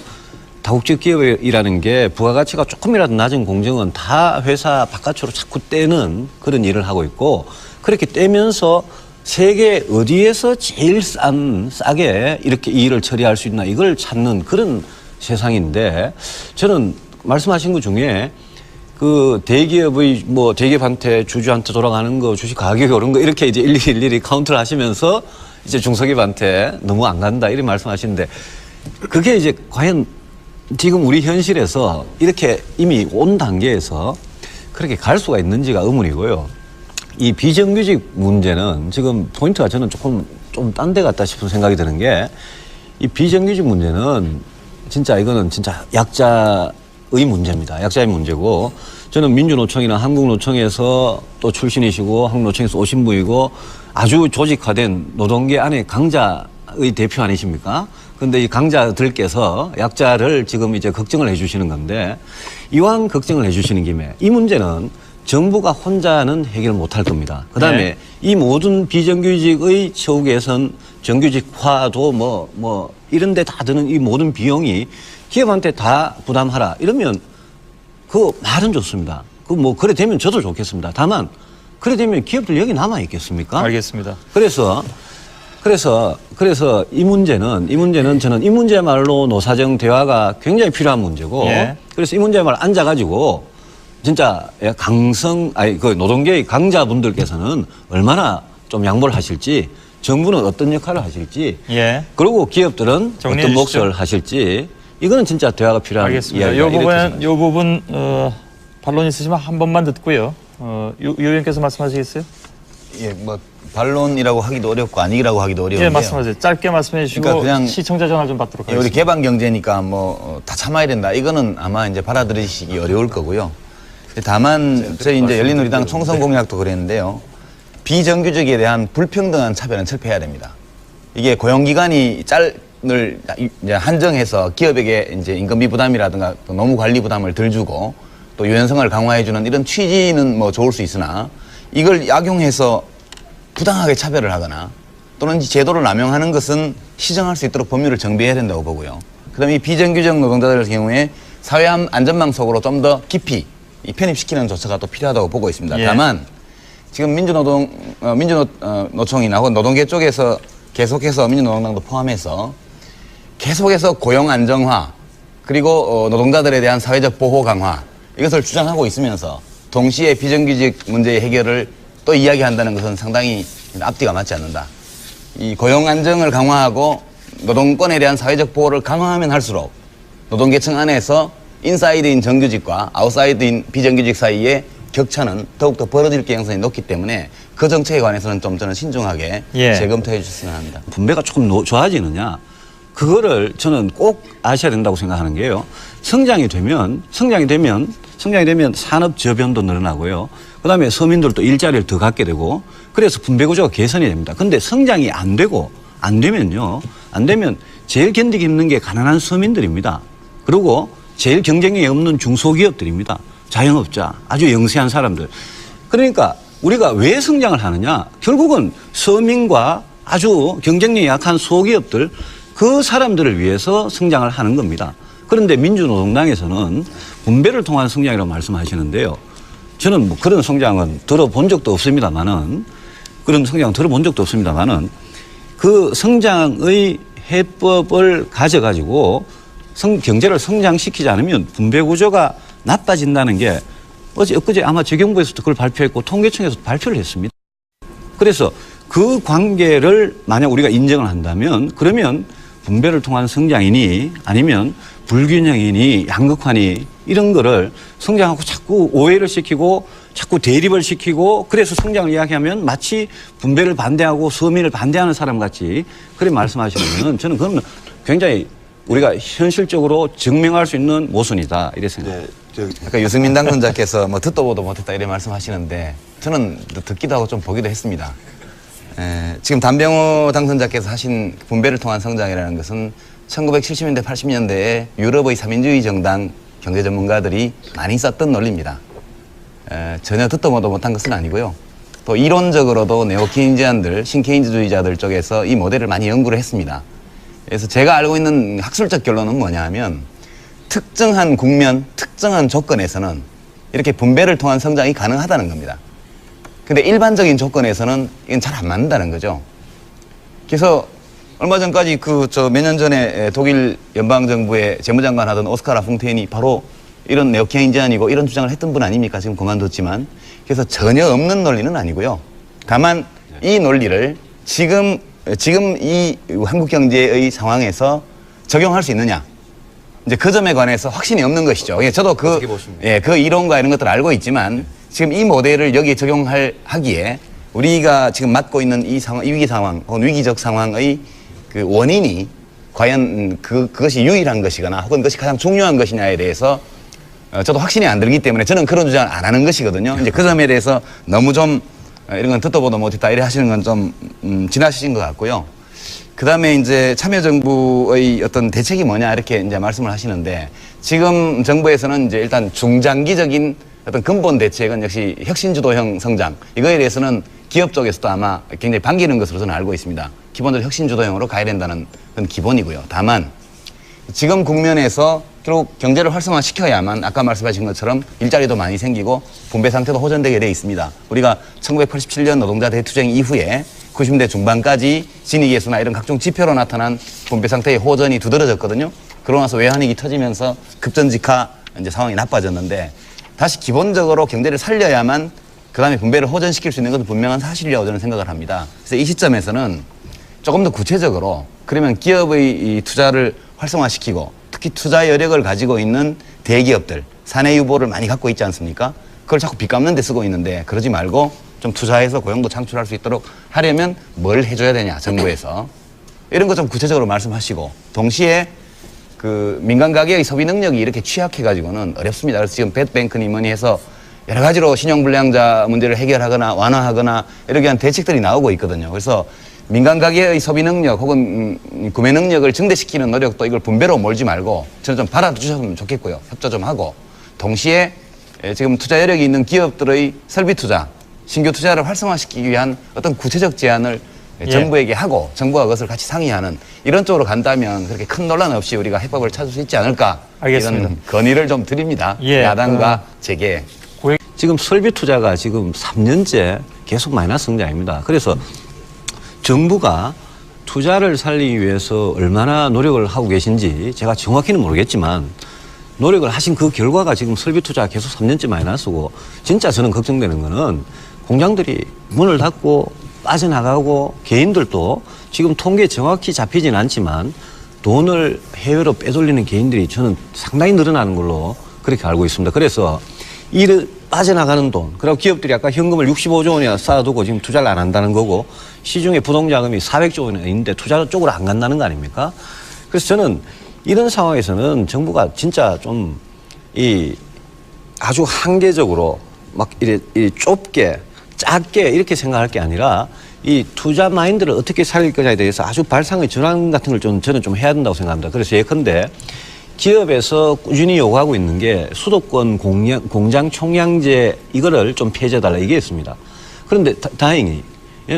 [SPEAKER 3] 다국적 기업이라는 게 부가가치가 조금이라도 낮은 공정은 다 회사 바깥으로 자꾸 떼는 그런 일을 하고 있고 그렇게 떼면서 세계 어디에서 제일 싸게 이렇게 이 일을 처리할 수 있나 이걸 찾는 그런 세상인데 저는 말씀하신 것 중에 그 대기업의 뭐 대기업한테 주주한테 돌아가는 거 주식 가격이 오른 거 이렇게 이제 일일이 카운트를 하시면서 이제 중소기업한테 너무 안 간다 이런 말씀하시는데 그게 이제 과연 지금 우리 현실에서 이렇게 이미 온 단계에서 그렇게 갈 수가 있는지가 의문이고요. 이 비정규직 문제는 지금 포인트가 저는 조금 좀 딴 데 같다 싶은 생각이 드는 게 이 비정규직 문제는 진짜 이거는 진짜 약자의 문제입니다. 약자의 문제고 저는 민주노총이나 한국노총에서 또 출신이시고 한국노총에서 오신 분이고 아주 조직화된 노동계 안에 강자의 대표 아니십니까? 근데 이 강자들께서 약자를 지금 이제 걱정을 해 주시는 건데 이왕 걱정을 해 주시는 김에 이 문제는 정부가 혼자는 해결 못 할 겁니다. 그 다음에
[SPEAKER 2] 네.
[SPEAKER 3] 이 모든 비정규직의 처우 개선, 정규직화도 뭐 이런 데 다 드는 이 모든 비용이 기업한테 다 부담하라. 이러면 그 말은 좋습니다. 그 뭐 그래 되면 저도 좋겠습니다. 다만 그래 되면 기업들 여기 남아 있겠습니까?
[SPEAKER 2] 알겠습니다.
[SPEAKER 3] 그래서 이 문제는 저는 이 문제야말로 노사정 대화가 굉장히 필요한 문제고
[SPEAKER 2] 예.
[SPEAKER 3] 그래서 이 문제야말로 앉아가지고 진짜 그 노동계의 강자분들께서는 얼마나 좀 양보를 하실지 정부는 어떤 역할을 하실지
[SPEAKER 2] 예.
[SPEAKER 3] 그리고 기업들은
[SPEAKER 2] 정리해
[SPEAKER 3] 어떤
[SPEAKER 2] 주시죠.
[SPEAKER 3] 몫을 하실지 이거는 진짜 대화가 필요한
[SPEAKER 2] 알겠습니다.
[SPEAKER 3] 이야기가
[SPEAKER 2] 요 부분 반론 있으시면 한 번만 듣고요. 유 의원께서 말씀하시겠어요?
[SPEAKER 1] 예, 뭐 반론이라고 하기도 어렵고 아니라고 하기도 어려운데요.
[SPEAKER 2] 예, 말씀하세요. 짧게 말씀해 주시고
[SPEAKER 1] 그러니까 그냥
[SPEAKER 2] 시청자 전화 좀 받도록
[SPEAKER 1] 예, 우리
[SPEAKER 2] 하겠습니다.
[SPEAKER 1] 개방 경제니까 뭐 다 참아야 된다. 이거는 아마 이제 받아들이시기 어려울 거고요. 다만 저희 이제 열린우리당 총선 공약도 그랬는데요. 비정규직에 대한 불평등한 차별은 철폐해야 됩니다. 이게 고용기간이 을 이제 한정해서 기업에게 이제 인건비 부담이라든가 또 노무 관리 부담을 덜 주고 또 유연성을 강화해주는 이런 취지는 뭐 좋을 수 있으나 이걸 약용해서 부당하게 차별을 하거나 또는 제도를 남용하는 것은 시정할 수 있도록 법률을 정비해야 된다고 보고요. 그다음에 이 비정규직 노동자들 경우에 사회 안전망 속으로 좀 더 깊이 편입시키는 조처가 또 필요하다고 보고 있습니다.
[SPEAKER 2] 예.
[SPEAKER 1] 다만 지금 민주노총이나 혹은 노동계 쪽에서 계속해서 민주노동당도 포함해서 계속해서 고용 안정화 그리고 노동자들에 대한 사회적 보호 강화 이것을 주장하고 있으면서 동시에 비정규직 문제의 해결을 또 이야기한다는 것은 상당히 앞뒤가 맞지 않는다. 이 고용 안정을 강화하고 노동권에 대한 사회적 보호를 강화하면 할수록 노동계층 안에서 인사이드인 정규직과 아웃사이드인 비정규직 사이의 격차는 더욱더 벌어질 가능성이 높기 때문에 그 정책에 관해서는 좀 저는 신중하게
[SPEAKER 2] 예.
[SPEAKER 1] 재검토해 주셨으면 합니다.
[SPEAKER 3] 분배가 조금 좋아지느냐 그거를 저는 꼭 아셔야 된다고 생각하는 게요. 성장이 되면 산업 저변도 늘어나고요. 그다음에 서민들도 일자리를 더 갖게 되고 그래서 분배 구조가 개선이 됩니다. 근데 성장이 안 되면 제일 견디기 힘든 게 가난한 서민들입니다. 그리고 제일 경쟁력이 없는 중소기업들입니다. 자영업자, 아주 영세한 사람들. 그러니까 우리가 왜 성장을 하느냐? 결국은 서민과 아주 경쟁력이 약한 소기업들 그 사람들을 위해서 성장을 하는 겁니다. 그런데 민주노동당에서는 분배를 통한 성장이라고 말씀하시는데요. 저는 뭐 그런 성장은 들어본 적도 없습니다만은 그 성장의 해법을 가져가지고 경제를 성장시키지 않으면 분배 구조가 나빠진다는 게 엊그제 아마 재경부에서도 그걸 발표했고 통계청에서도 발표를 했습니다. 그래서 그 관계를 만약 우리가 인정을 한다면 그러면 분배를 통한 성장이니 아니면 불균형이니 양극화니 이런 거를 성장하고 자꾸 오해를 시키고 자꾸 대립을 시키고 그래서 성장을 이야기하면 마치 분배를 반대하고 서민을 반대하는 사람 같이 그렇게 말씀하시면 저는 그건 굉장히 우리가 현실적으로 증명할 수 있는 모순이다 이렇게 생각합니다.
[SPEAKER 1] 아까 유승민 당선자께서 뭐 듣도 보도 못했다 이렇게 말씀하시는데 저는 듣기도 하고 좀 보기도 했습니다. 지금 단병호 당선자께서 하신 분배를 통한 성장이라는 것은 1970년대 80년대에 유럽의 삼인주의 정당 경제 전문가들이 많이 썼던 논리입니다. 전혀 듣도 보도 못한 것은 아니고요. 또 이론적으로도 네오케인지안들, 신케인즈주의자들 쪽에서 이 모델을 많이 연구를 했습니다. 그래서 제가 알고 있는 학술적 결론은 뭐냐 하면 특정한 국면, 특정한 조건에서는 이렇게 분배를 통한 성장이 가능하다는 겁니다. 근데 일반적인 조건에서는 이건 잘 안 맞는다는 거죠. 그래서 얼마 전까지 몇 년 전에 독일 연방정부의 재무장관 하던 오스카 라퐁테인이 바로 이런 네오케인지안이고 이런 주장을 했던 분 아닙니까? 지금 그만뒀지만. 그래서 전혀 없는 논리는 아니고요. 다만 이 논리를 지금 이 한국 경제의 상황에서 적용할 수 있느냐. 이제 그 점에 관해서 확신이 없는 것이죠. 저도 그 이론과 이런 것들을 알고 있지만 지금 이 모델을 여기에 적용하기에 우리가 지금 맞고 있는 이 상황, 위기 상황, 혹은 위기적 상황의 그 원인이 과연 그것이 유일한 것이거나 혹은 그것이 가장 중요한 것이냐에 대해서 저도 확신이 안 들기 때문에 저는 그런 주장을 안 하는 것이거든요. 이제 그 점에 대해서 너무 좀 이런 건 듣도 보도 못했다 이래 하시는 건 좀 지나치신 것 같고요. 그 다음에 이제 참여정부의 어떤 대책이 뭐냐 이렇게 이제 말씀을 하시는데 지금 정부에서는 이제 일단 중장기적인 어떤 근본 대책은 역시 혁신주도형 성장 이거에 대해서는 기업 쪽에서도 아마 굉장히 반기는 것으로 저는 알고 있습니다. 기본적으로 혁신주도형으로 가야 된다는 건 기본이고요. 다만 지금 국면에서 결국 경제를 활성화시켜야만 아까 말씀하신 것처럼 일자리도 많이 생기고 분배 상태도 호전되게 돼 있습니다. 우리가 1987년 노동자 대투쟁 이후에 90대 중반까지 진위계수나 이런 각종 지표로 나타난 분배 상태의 호전이 두드러졌거든요. 그러고 나서 외환위기 터지면서 급전직하 이제 상황이 나빠졌는데 다시 기본적으로 경제를 살려야만 그 다음에 분배를 호전시킬 수 있는 것은 분명한 사실이라고 저는 생각을 합니다. 그래서 이 시점에서는 조금 더 구체적으로 그러면 기업의 이 투자를 활성화시키고 특히 투자 여력을 가지고 있는 대기업들, 사내 유보를 많이 갖고 있지 않습니까? 그걸 자꾸 빚 갚는 데 쓰고 있는데 그러지 말고 좀 투자해서 고용도 창출할 수 있도록 하려면 뭘 해줘야 되냐, 정부에서. 이런 거 좀 구체적으로 말씀하시고 동시에 그 민간 가계의 소비 능력이 이렇게 취약해가지고는 어렵습니다. 그래서 지금 뱃뱅크니 뭐니 해서 여러 가지로 신용불량자 문제를 해결하거나 완화하거나 이렇게 한 대책들이 나오고 있거든요. 그래서 민간 가계의 소비 능력 혹은 구매 능력을 증대시키는 노력도 이걸 분배로 몰지 말고 저는 좀 받아주셨으면 좋겠고요. 협조 좀 하고 동시에 지금 투자 여력이 있는 기업들의 설비 투자, 신규 투자를 활성화시키기 위한 어떤 구체적 제안을 정부에게 하고 정부가 그것을 같이 상의하는 이런 쪽으로 간다면 그렇게 큰 논란 없이 우리가 해법을 찾을 수 있지 않을까.
[SPEAKER 2] 알겠습니다.
[SPEAKER 1] 이런 건의를 좀 드립니다. 야당과 제게.
[SPEAKER 3] 지금 설비 투자가 지금 3년째 계속 마이너스 성장입니다. 그래서 정부가 투자를 살리기 위해서 얼마나 노력을 하고 계신지 제가 정확히는 모르겠지만 노력을 하신 그 결과가 지금 설비 투자가 계속 3년째 마이너스고 진짜 저는 걱정되는 거는 공장들이 문을 닫고 빠져나가고 개인들도 지금 통계 정확히 잡히진 않지만 돈을 해외로 빼돌리는 개인들이 저는 상당히 늘어나는 걸로 그렇게 알고 있습니다. 그래서 이 빠져나가는 돈, 그리고 기업들이 아까 현금을 65조 원이나 쌓아두고 지금 투자를 안 한다는 거고 시중에 부동자금이 400조 원이나 있는데 투자 쪽으로 안 간다는 거 아닙니까? 그래서 저는 이런 상황에서는 정부가 진짜 좀 아주 한계적으로 막 이래 좁게 작게 이렇게 생각할 게 아니라 이 투자 마인드를 어떻게 살릴 거냐에 대해서 아주 발상의 전환 같은 걸 저는 좀 해야 된다고 생각합니다. 그래서 예컨대 기업에서 꾸준히 요구하고 있는 게 수도권 공장 총량제 이거를 좀 폐지해달라 이게 있습니다. 그런데 다행히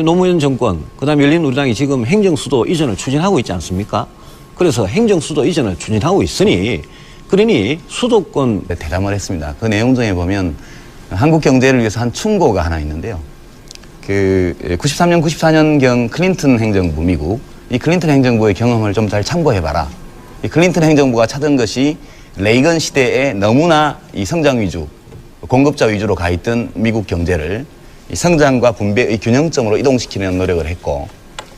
[SPEAKER 3] 노무현 정권 그다음에 열린우리당이 지금 행정수도 이전을 추진하고 있지 않습니까? 그래서 행정수도 이전을 추진하고 있으니 그러니 수도권
[SPEAKER 1] 대담을 했습니다. 그 내용 중에 보면 한국 경제를 위해서 한 충고가 하나 있는데요. 그 93년, 94년경 클린턴 행정부 미국 이 클린턴 행정부의 경험을 좀 잘 참고해봐라. 이 클린턴 행정부가 찾은 것이 레이건 시대에 너무나 이 성장 위주, 공급자 위주로 가 있던 미국 경제를 이 성장과 분배의 균형점으로 이동시키는 노력을 했고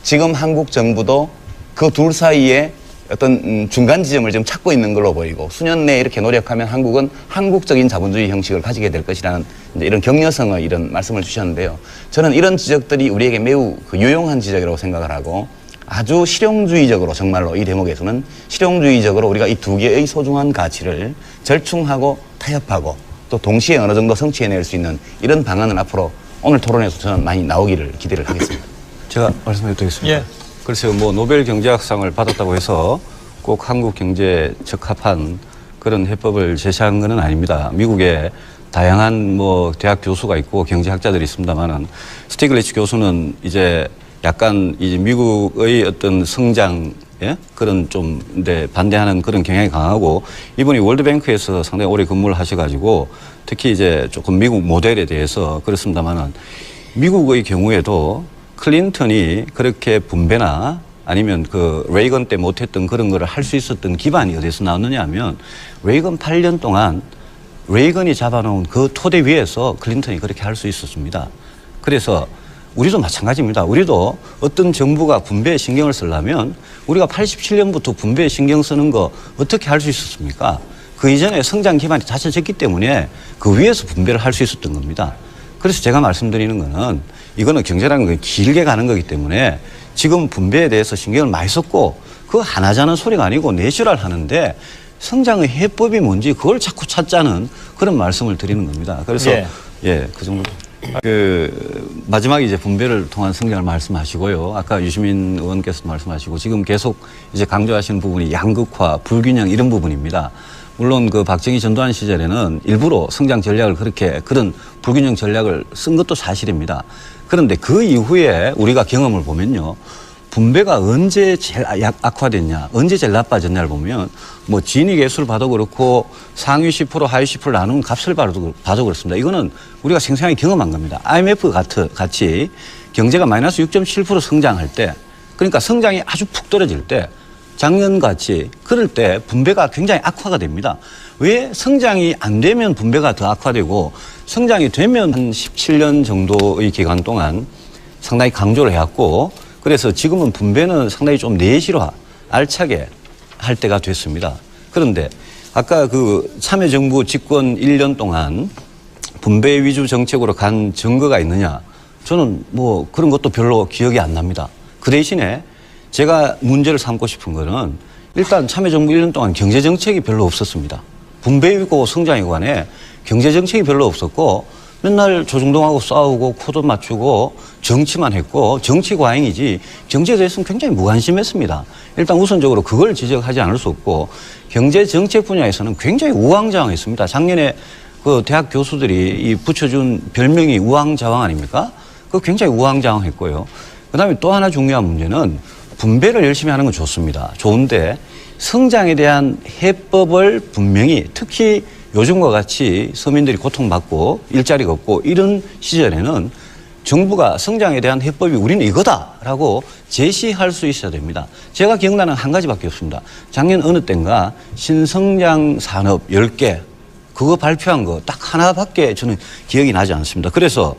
[SPEAKER 1] 지금 한국 정부도 그 둘 사이에 어떤 중간 지점을 지금 찾고 있는 걸로 보이고 수년 내에 이렇게 노력하면 한국은 한국적인 자본주의 형식을 가지게 될 것이라는 이제 이런 격려성의 이런 말씀을 주셨는데요. 저는 이런 지적들이 우리에게 매우 유용한 지적이라고 생각을 하고 아주 실용주의적으로 정말로 이 대목에서는 실용주의적으로 우리가 이 두 개의 소중한 가치를 절충하고 타협하고 또 동시에 어느 정도 성취해낼 수 있는 이런 방안을 앞으로 오늘 토론에서 저는 많이 나오기를 기대를 하겠습니다.
[SPEAKER 3] 제가 말씀해도 되겠습니다.
[SPEAKER 2] 예.
[SPEAKER 3] 글쎄요, 뭐 노벨 경제학상을 받았다고 해서 꼭 한국 경제에 적합한 그런 해법을 제시한 것은 아닙니다. 미국에 다양한 뭐 대학 교수가 있고 경제학자들이 있습니다만은 스티글리츠 교수는 이제 약간 이제 미국의 어떤 성장 그런 좀 반대하는 그런 경향이 강하고 이분이 월드뱅크에서 상당히 오래 근무를 하셔가지고 특히 이제 조금 미국 모델에 대해서 그렇습니다만은 미국의 경우에도 클린턴이 그렇게 분배나 아니면 그 레이건 때 못했던 그런 거를 할 수 있었던 기반이 어디서 나왔느냐 하면 레이건 8년 동안 레이건이 잡아놓은 그 토대 위에서 클린턴이 그렇게 할 수 있었습니다. 그래서 우리도 마찬가지입니다. 우리도 어떤 정부가 분배에 신경을 쓰려면 우리가 87년부터 분배에 신경 쓰는 거 어떻게 할 수 있었습니까? 그 이전에 성장 기반이 다져졌기 때문에 그 위에서 분배를 할 수 있었던 겁니다. 그래서 제가 말씀드리는 거는 이거는 경제라는 건 길게 가는 거기 때문에 지금 분배에 대해서 신경을 많이 썼고 그거 하나자는 소리가 아니고 내슈럴 하는데 성장의 해법이 뭔지 그걸 자꾸 찾자는 그런 말씀을 드리는 겁니다. 그래서 그 정도. 그 마지막에 이제 분배를 통한 성장을 말씀하시고요. 아까 유시민 의원께서 말씀하시고 지금 계속 이제 강조하시는 부분이 양극화, 불균형 이런 부분입니다. 물론 그 박정희 전두환 시절에는 일부러 성장 전략을 그런 불균형 전략을 쓴 것도 사실입니다. 그런데 그 이후에 우리가 경험을 보면요. 분배가 언제 제일 악화됐냐, 언제 제일 나빠졌냐를 보면 뭐 지니 계수를 봐도 그렇고 상위 10% 하위 10% 나누는 값을 봐도 그렇습니다. 이거는 우리가 생생하게 경험한 겁니다. IMF 같이 경제가 마이너스 6.7% 성장할 때 그러니까 성장이 아주 푹 떨어질 때 작년같이 그럴 때 분배가 굉장히 악화가 됩니다. 왜 성장이 안 되면 분배가 더 악화되고 성장이 되면 한 17년 정도의 기간 동안 상당히 강조를 해왔고 그래서 지금은 분배는 상당히 좀 내실화, 알차게 할 때가 됐습니다. 그런데 아까 그 참여정부 집권 1년 동안 분배 위주 정책으로 간 증거가 있느냐? 저는 뭐 그런 것도 별로 기억이 안 납니다. 그 대신에 제가 문제를 삼고 싶은 거는 일단 참여정부 1년 동안 경제정책이 별로 없었습니다. 분배이고 성장에 관해 경제정책이 별로 없었고 맨날 조중동하고 싸우고 코드 맞추고 정치만 했고 정치 과잉이지 경제에 대해서는 굉장히 무관심했습니다. 일단 우선적으로 그걸 지적하지 않을 수 없고 경제정책 분야에서는 굉장히 우왕좌왕했습니다. 작년에 그 대학 교수들이 이 붙여준 별명이 우왕좌왕 아닙니까? 그거 굉장히 우왕좌왕했고요. 그다음에 또 하나 중요한 문제는 분배를 열심히 하는 건 좋습니다. 좋은데 성장에 대한 해법을 분명히 특히 요즘과 같이 서민들이 고통받고 일자리가 없고 이런 시절에는 정부가 성장에 대한 해법이 우리는 이거다라고 제시할 수 있어야 됩니다. 제가 기억나는 한 가지밖에 없습니다. 작년 어느 때인가 신성장 산업 10개 그거 발표한 거 딱 하나밖에 저는 기억이 나지 않습니다. 그래서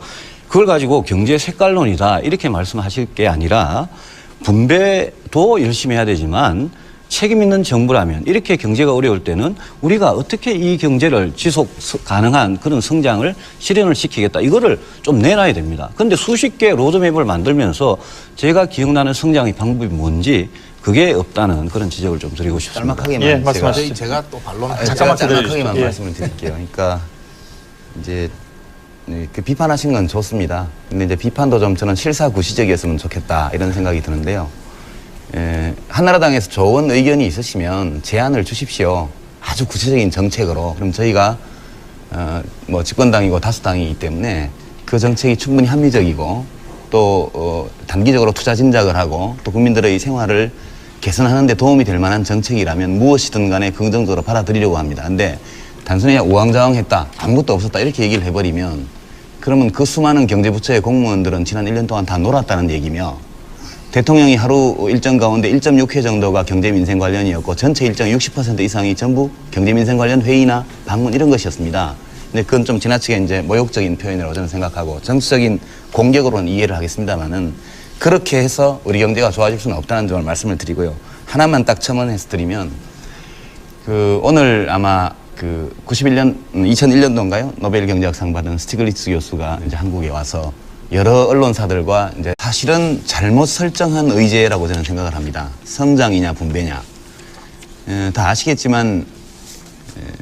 [SPEAKER 3] 그걸 가지고 경제 색깔론이다 이렇게 말씀하실 게 아니라 분배도 열심히 해야 되지만 책임 있는 정부라면 이렇게 경제가 어려울 때는 우리가 어떻게 이 경제를 지속 가능한 그런 성장을 실현을 시키겠다. 이거를 좀 내놔야 됩니다. 그런데 수십 개 로드맵을 만들면서 제가 기억나는 성장의 방법이 뭔지 그게 없다는 그런 지적을 좀 드리고 싶습니다.
[SPEAKER 1] 짤막하게만
[SPEAKER 2] 말씀하시죠.
[SPEAKER 4] 제가 또 반론
[SPEAKER 2] 잠깐만
[SPEAKER 1] 짤막하게만
[SPEAKER 2] 예.
[SPEAKER 1] 말씀을 드릴게요. 그러니까 이제 그 비판하신 건 좋습니다. 근데 이제 비판도 좀 저는 실사구시적이었으면 좋겠다 이런 생각이 드는데요. 한나라당에서 좋은 의견이 있으시면 제안을 주십시오. 아주 구체적인 정책으로. 그럼 저희가 뭐 집권당이고 다수당이기 때문에 그 정책이 충분히 합리적이고 또 단기적으로 투자 진작을 하고 또 국민들의 생활을 개선하는 데 도움이 될 만한 정책이라면 무엇이든 간에 긍정적으로 받아들이려고 합니다. 근데 단순히 우왕좌왕했다, 아무것도 없었다 이렇게 얘기를 해버리면 그러면 그 수많은 경제부처의 공무원들은 지난 1년 동안 다 놀았다는 얘기며 대통령이 하루 일정 가운데 1.6회 정도가 경제민생 관련이었고 전체 일정의 60% 이상이 전부 경제민생 관련 회의나 방문 이런 것이었습니다. 근데 그건 좀 지나치게 이제 모욕적인 표현이라고 저는 생각하고 정치적인 공격으로는 이해를 하겠습니다만은 그렇게 해서 우리 경제가 좋아질 수는 없다는 점을 말씀을 드리고요. 하나만 딱 첨언해서 드리면 오늘 아마 2001년도인가요? 노벨 경제학상 받은 스티글리츠 교수가 이제 한국에 와서 여러 언론사들과 이제 사실은 잘못 설정한 의제라고 저는 생각을 합니다. 성장이냐 분배냐. 다 아시겠지만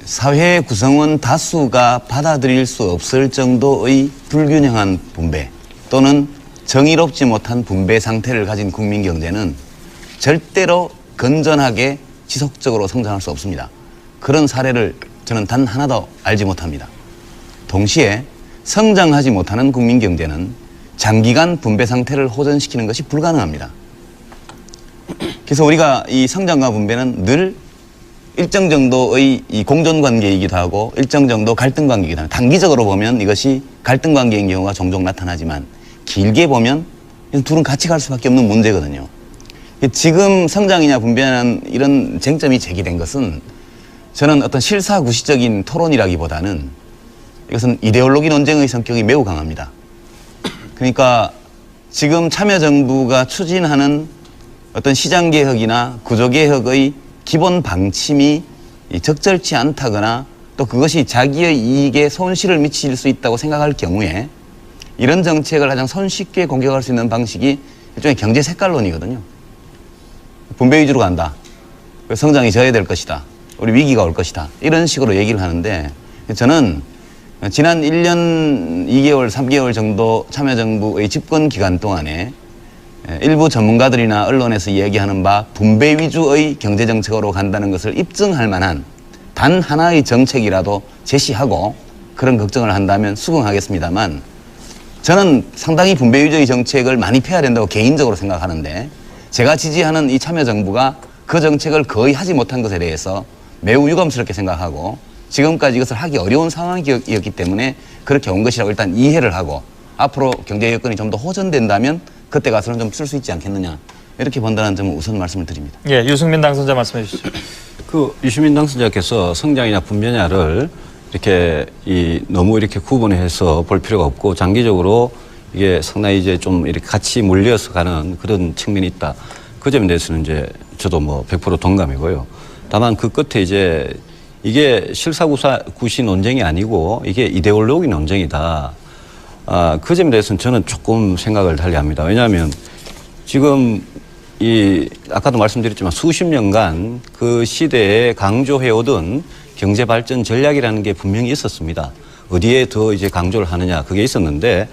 [SPEAKER 1] 사회 구성원 다수가 받아들일 수 없을 정도의 불균형한 분배 또는 정의롭지 못한 분배 상태를 가진 국민 경제는 절대로 건전하게 지속적으로 성장할 수 없습니다. 그런 사례를 저는 단 하나도 알지 못합니다. 동시에 성장하지 못하는 국민 경제는 장기간 분배 상태를 호전시키는 것이 불가능합니다. 그래서 우리가 이 성장과 분배는 늘 일정 정도의 이 공존관계이기도 하고 일정 정도 갈등관계이기도 합니다. 단기적으로 보면 이것이 갈등관계인 경우가 종종 나타나지만 길게 보면 둘은 같이 갈 수밖에 없는 문제거든요. 지금 성장이냐 분배냐는 이런 쟁점이 제기된 것은 저는 어떤 실사구시적인 토론이라기보다는 이것은 이데올로기 논쟁의 성격이 매우 강합니다. 그러니까 지금 참여정부가 추진하는 어떤 시장개혁이나 구조개혁의 기본 방침이 적절치 않다거나 또 그것이 자기의 이익에 손실을 미칠 수 있다고 생각할 경우에 이런 정책을 가장 손쉽게 공격할 수 있는 방식이 일종의 경제 색깔론이거든요. 분배 위주로 간다. 성장이 저해될 것이다. 우리 위기가 올 것이다. 이런 식으로 얘기를 하는데 저는 지난 1년 2개월, 3개월 정도 참여정부의 집권 기간 동안에 일부 전문가들이나 언론에서 얘기하는 바 분배 위주의 경제정책으로 간다는 것을 입증할 만한 단 하나의 정책이라도 제시하고 그런 걱정을 한다면 수긍하겠습니다만 저는 상당히 분배 위주의 정책을 많이 펴야 된다고 개인적으로 생각하는데 제가 지지하는 이 참여정부가 그 정책을 거의 하지 못한 것에 대해서 매우 유감스럽게 생각하고 지금까지 이것을 하기 어려운 상황이었기 때문에 그렇게 온 것이라고 일단 이해를 하고 앞으로 경제 여건이 좀 더 호전된다면 그때 가서는 좀 쓸 수 있지 않겠느냐 이렇게 본다는 점을 우선 말씀을 드립니다.
[SPEAKER 2] 예, 유승민 당선자 말씀해 주시죠.
[SPEAKER 3] 유시민 당선자께서 성장이냐 분배냐를 이렇게 너무 이렇게 구분해서 볼 필요가 없고 장기적으로 이게 상당히 이제 좀 이렇게 같이 물려서 가는 그런 측면이 있다. 그 점에 대해서는 이제 저도 뭐 100% 동감이고요. 다만 그 끝에 이제 이게 실사구시 논쟁이 아니고 이게 이데올로기 논쟁이다. 그 점에 대해서는 저는 조금 생각을 달리합니다. 왜냐하면 지금 아까도 말씀드렸지만 수십 년간 그 시대에 강조해오던 경제 발전 전략이라는 게 분명히 있었습니다. 어디에 더 이제 강조를 하느냐 그게 있었는데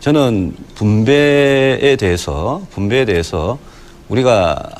[SPEAKER 3] 저는 분배에 대해서 우리가